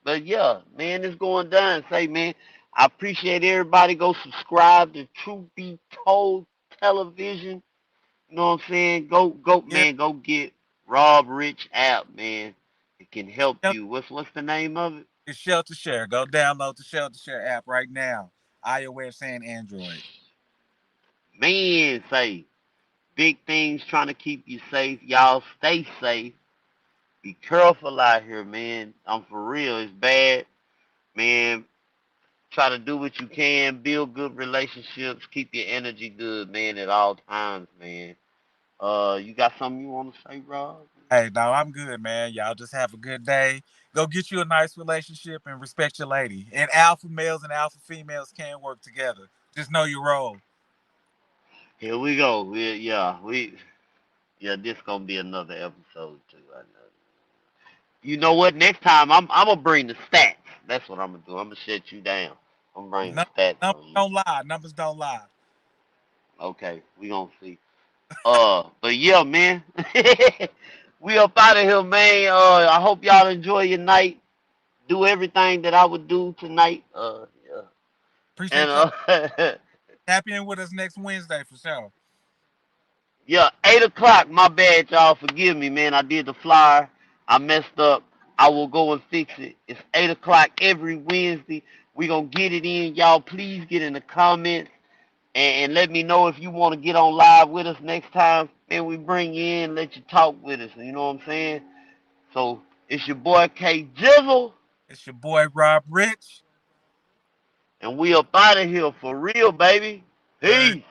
But yeah, man, it's going down. Say, man, I appreciate everybody. Go subscribe to Truth Be Told Television. You know what I'm saying? Go, Yeah, man. Go get Rob Rich app, man. It can help it's you. What's the name of it? Shelter Share. Go download the Shelter Share app right now. iOS and Android. Man, say big things trying to keep you safe. Y'all stay safe. Be careful out here, man. I'm for real. It's bad, man. Try to do what you can, build good relationships, keep your energy good, man, at all times, man. You got something you want to say, Rob? Hey, no, I'm good, man. Y'all just have a good day. Go get you a nice relationship and respect your lady. And alpha males and alpha females can work together. Just know your role. Here we go. Yeah, this gonna be another episode too. I know. You know what? Next time I'm gonna bring the stats. That's what I'm gonna do. I'm gonna shut you down. I'm gonna bring the Num- stats Numbers on you. don't lie. Numbers don't lie. Okay, we gonna see. But yeah, man, we up out of here, man. I hope y'all enjoy your night. Do everything that I would do tonight. Yeah. And Appreciate y'all. Tap in with us next Wednesday for sure. yeah, 8 o'clock. My bad, y'all. Forgive me, man. I did the flyer. I messed up. I will go and fix it. It's 8 o'clock every Wednesday. We gonna get it in, y'all. Please get in the comments and let me know if you want to get on live with us next time. And we bring you in, let you talk with us. You know what I'm saying? So it's your boy K Jizzle, It's your boy Rob Rich. and we up out of here for real, baby. Word. Peace.